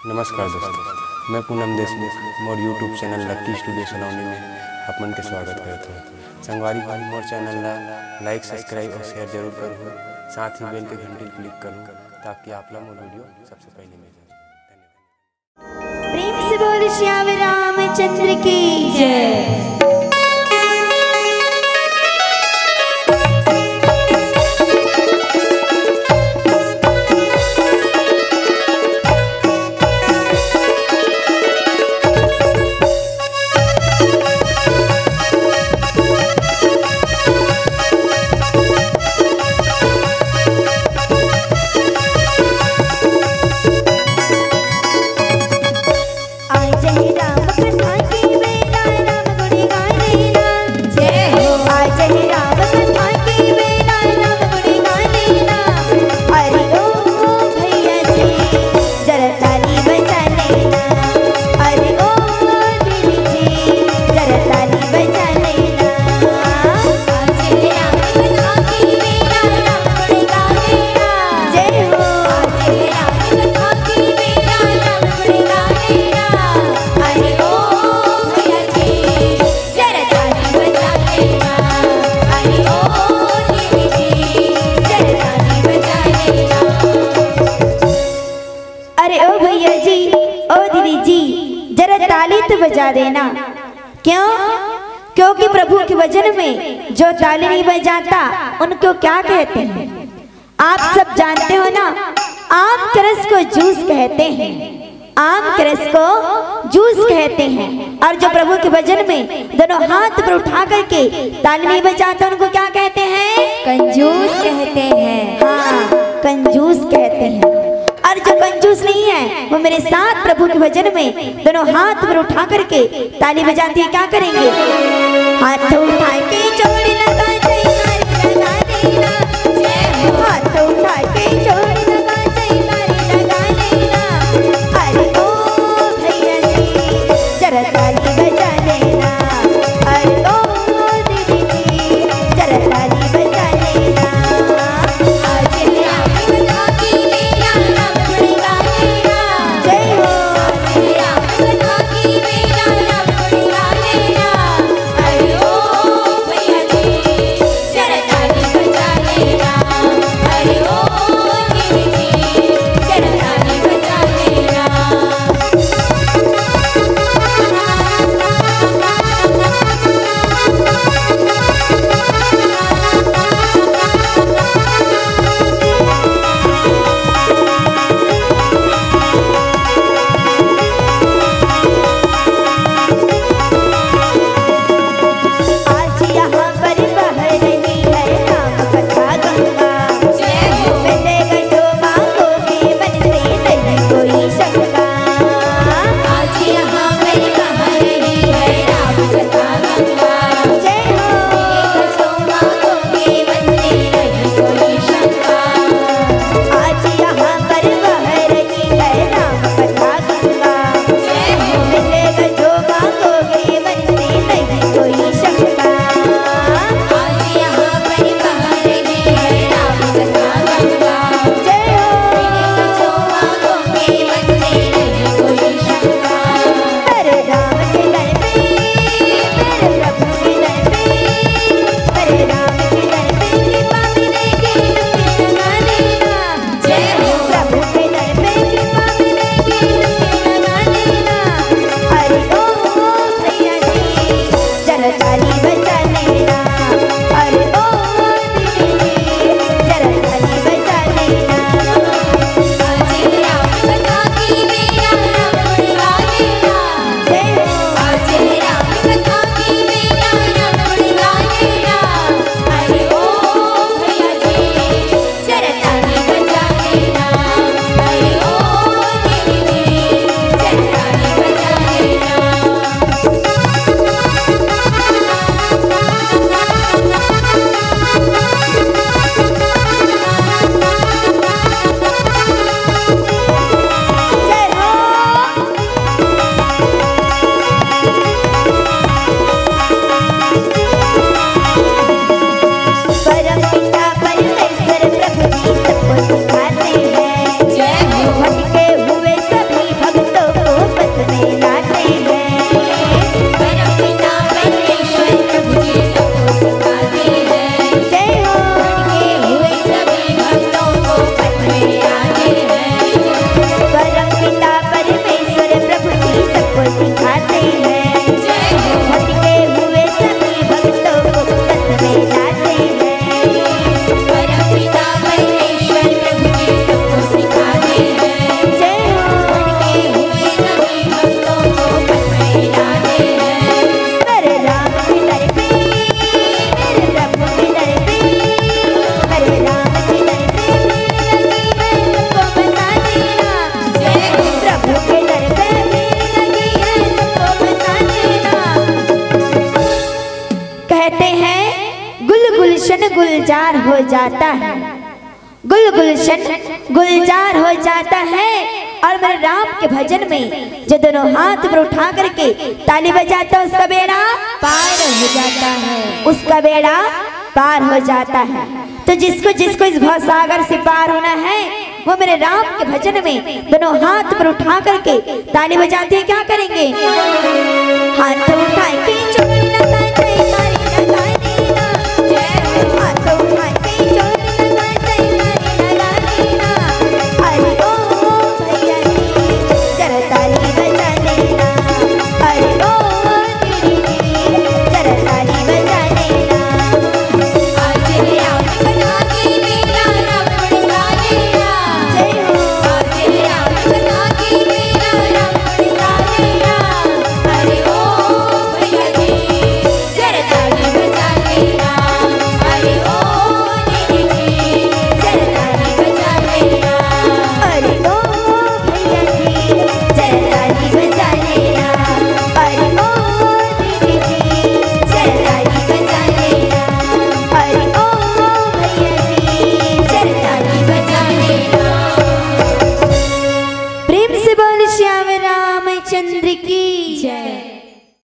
नमस्कार दोस्तों, मैं पूनम देशमुख मोर यूट्यूब चैनल लक्की स्टूडियो सलोनी में आपमन के स्वागत करता हूँ। संगवारी भाई मोर चैनल ला लाइक सब्सक्राइब और शेयर जरूर करूँ, साथ ही बेल के घंटी क्लिक करूँ ताकि आप लोग मोर वीडियो सबसे पहले मिल जाए। प्रेम से बोल श्याम रामचंद्र की जय। बजा देना। क्यों? क्योंकि प्रभु के वचन में जो ताली नहीं बजाता उनको क्या कहते हैं? आप सब जानते हो ना, आम के रस को जूस कहते हैं। आम के रस को जूस कहते हैं। और जो प्रभु के वचन में दोनों हाथ पर उठा करके ताली नहीं बजाता उनको क्या कहते हैं? कंजूस कहते हैं। हाँ, कंजूस कहते हैं। और जो कंजूस नहीं है वो मेरे साथ प्रभु के भजन में दोनों हाथ पर उठा करके ताली बजाती है। क्या करेंगे? हाथ उठा के जोड़ी लगा देना, हाथ उठा के जोड़ी लगा देना। अरे ओ भैया जी जरा ताली बजा देना। अरे ओ दीदी जी जरा ताली बजा देना। गुलजार हो जाता है, गुलशन गुलजार हो जाता है। और मेरे राम के भजन में जो दोनों हाथ पर उठा करके ताली बजाता है उसका बेड़ा पार हो जाता है, उसका बेड़ा पार हो जाता है। तो जिसको जिसको इस भवसागर से पार होना है वो मेरे राम के भजन में दोनों हाथ पर उठा करके ताली बजाते हैं क्या करेंगे? हाथ